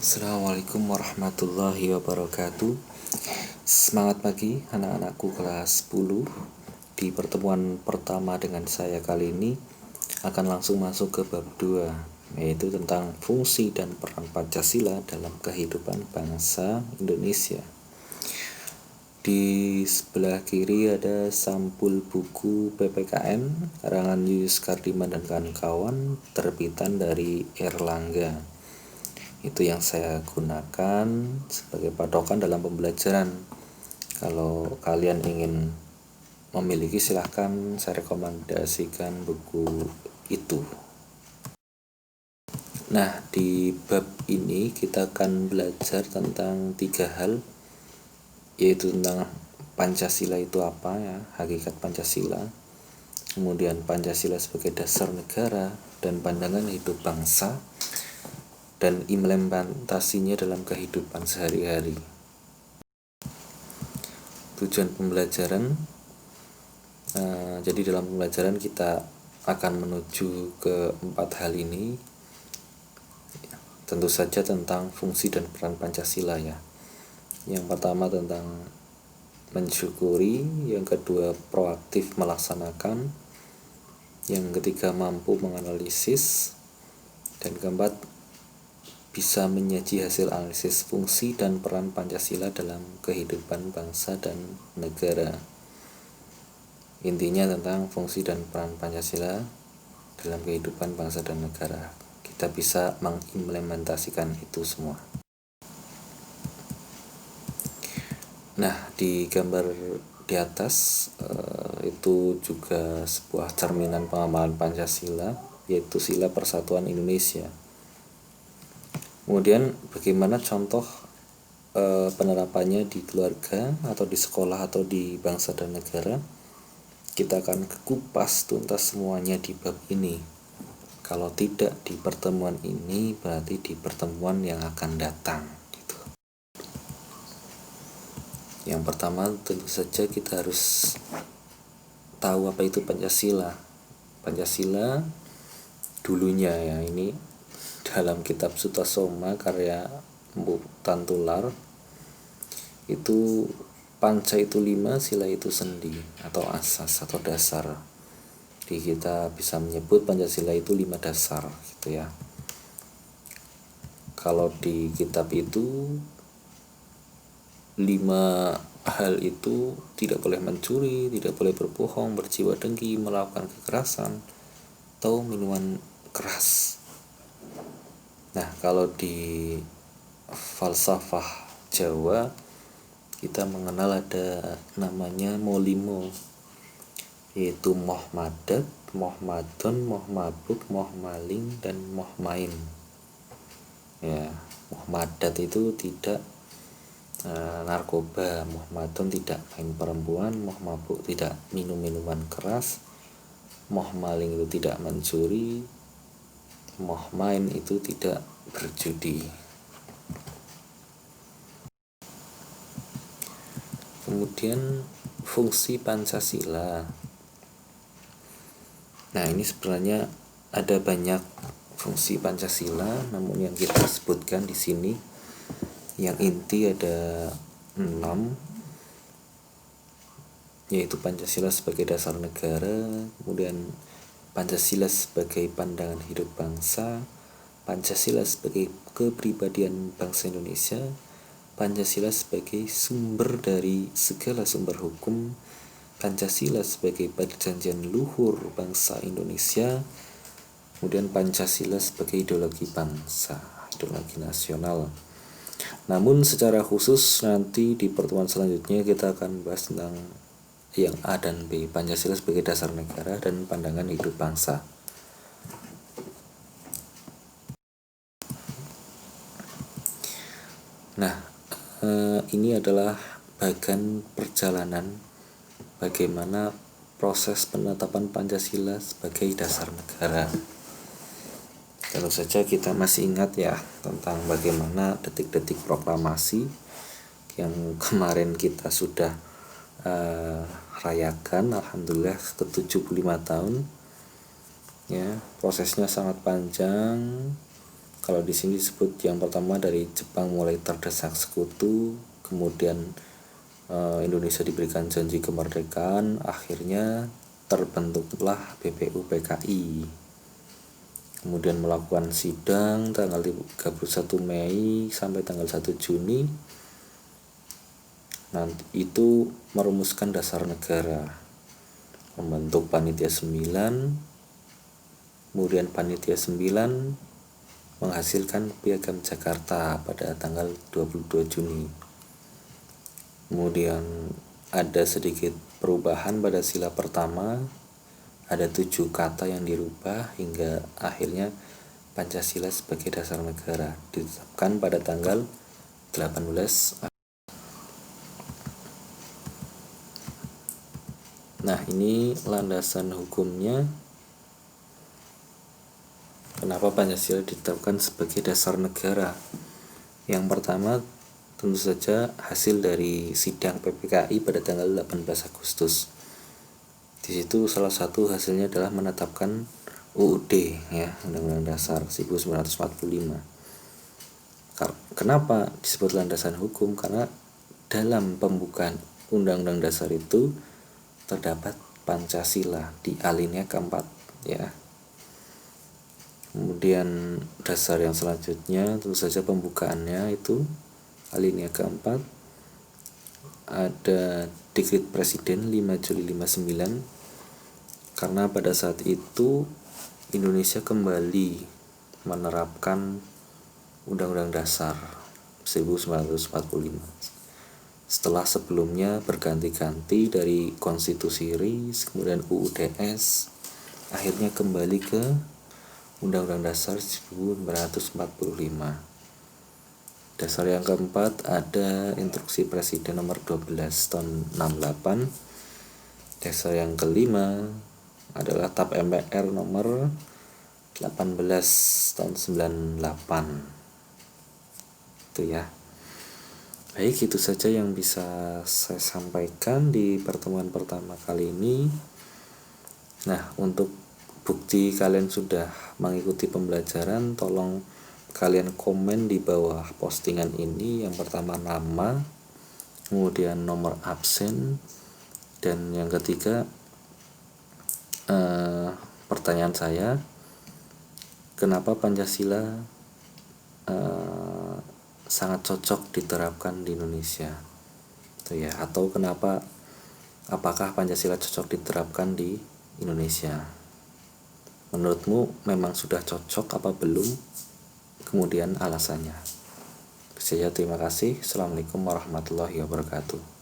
Assalamualaikum warahmatullahi wabarakatuh. Semangat pagi anak-anakku kelas 10. Di pertemuan pertama dengan saya kali ini akan langsung masuk ke bab 2, yaitu tentang fungsi dan peran Pancasila dalam kehidupan bangsa Indonesia. Di sebelah kiri ada sampul buku PPKN karangan Yuyus Kardiman dan kawan-kawan, terbitan dari Erlangga. Itu yang saya gunakan sebagai patokan dalam pembelajaran. Kalau kalian ingin memiliki, silahkan saya rekomendasikan buku itu. Nah, di bab ini kita akan belajar tentang 3 hal, yaitu tentang Pancasila itu apa ya, hakikat Pancasila, kemudian Pancasila sebagai dasar negara dan pandangan hidup bangsa, dan implementasinya dalam kehidupan sehari-hari. Tujuan pembelajaran, jadi dalam pembelajaran kita akan menuju ke 4 hal ini. Tentu saja tentang fungsi dan peran Pancasila ya. Yang pertama tentang mensyukuri, yang kedua proaktif melaksanakan, yang ketiga mampu menganalisis, dan keempat bisa menyaji hasil analisis fungsi dan peran Pancasila dalam kehidupan bangsa dan negara. Intinya tentang fungsi dan peran Pancasila dalam kehidupan bangsa dan negara. Kita bisa mengimplementasikan itu semua. Nah, di gambar di atas itu juga sebuah cerminan pengamalan Pancasila, yaitu Sila Persatuan Indonesia. Kemudian bagaimana contoh penerapannya di keluarga atau di sekolah atau di bangsa dan negara. Kita akan kupas tuntas semuanya di bab ini. Kalau tidak di pertemuan ini, berarti di pertemuan yang akan datang gitu. Yang pertama tentu saja kita harus tahu apa itu Pancasila. Pancasila dulunya ya, ini dalam kitab Sutasoma karya Mpu Tantular, itu panca itu 5, sila itu sendi atau asas atau dasar. Jadi kita bisa menyebut Pancasila itu 5 dasar gitu ya. Kalau di kitab itu 5 hal itu tidak boleh mencuri, tidak boleh berbohong, berjiwa dengki, melakukan kekerasan, atau minuman keras. Nah, kalau di falsafah Jawa kita mengenal ada namanya molimo, yaitu moh madat, moh madon, moh mabuk, moh maling, dan moh main. Ya, moh madat itu tidak narkoba, moh madon tidak main perempuan, moh mabuk tidak minum minuman keras, moh maling itu tidak mencuri, moh main itu tidak berjudi. Kemudian fungsi Pancasila. Nah, ini sebenarnya ada banyak fungsi Pancasila, namun yang kita sebutkan di sini yang inti ada 6, yaitu Pancasila sebagai dasar negara, kemudian Pancasila sebagai pandangan hidup bangsa, Pancasila sebagai kepribadian bangsa Indonesia, Pancasila sebagai sumber dari segala sumber hukum, Pancasila sebagai perjanjian luhur bangsa Indonesia, kemudian Pancasila sebagai ideologi bangsa, ideologi nasional. Namun secara khusus nanti di pertemuan selanjutnya kita akan bahas tentang yang A dan B, Pancasila sebagai dasar negara dan pandangan hidup bangsa. Nah, ini adalah bagian perjalanan bagaimana proses penetapan Pancasila sebagai dasar negara. Kalau saja kita masih ingat ya tentang bagaimana detik-detik proklamasi yang kemarin kita sudah rayakan, alhamdulillah ke 75 tahun ya. Prosesnya sangat panjang, Kalau di sini disebut yang pertama dari Jepang mulai terdesak sekutu, kemudian Indonesia diberikan janji kemerdekaan, akhirnya terbentuklah BPU PKI. Kemudian melakukan sidang tanggal 31 Mei sampai tanggal 1 Juni. Nanti itu merumuskan dasar negara, membentuk panitia 9, kemudian panitia 9 menghasilkan Piagam Jakarta pada tanggal 22 Juni. Kemudian ada sedikit perubahan pada sila pertama, ada 7 kata yang dirubah hingga akhirnya Pancasila sebagai dasar negara ditetapkan pada tanggal 18. Nah, ini landasan hukumnya kenapa Pancasila ditetapkan sebagai dasar negara. Yang pertama tentu saja hasil dari sidang PPKI pada tanggal 18 Agustus. Di situ salah satu hasilnya adalah menetapkan UUD ya, Undang-Undang Dasar 1945. Kenapa disebut landasan hukum? Karena dalam pembukaan Undang-Undang Dasar itu terdapat Pancasila di alinea keempat ya. Kemudian dasar yang selanjutnya tentu saja pembukaannya itu alinea keempat ada Dekret Presiden 5 Juli 59, karena pada saat itu Indonesia kembali menerapkan Undang-Undang Dasar 1945 setelah sebelumnya berganti-ganti dari Konstitusi RI, kemudian UUDS, akhirnya kembali ke Undang-Undang Dasar 1945. Dasar yang keempat ada Instruksi Presiden nomor 12 tahun 68. Dasar yang kelima adalah TAP MPR nomor 18 tahun 98. Itu ya. Baik, itu saja yang bisa saya sampaikan di pertemuan pertama kali ini. Nah, untuk bukti kalian sudah mengikuti pembelajaran, tolong kalian komen di bawah postingan ini. Yang pertama nama, kemudian nomor absen, dan yang ketiga pertanyaan saya, kenapa Pancasila sangat cocok diterapkan di Indonesia itu ya, atau apakah Pancasila cocok diterapkan di Indonesia? Menurutmu memang sudah cocok apa belum? Kemudian alasannya. Saya terima kasih. Assalamualaikum warahmatullahi wabarakatuh.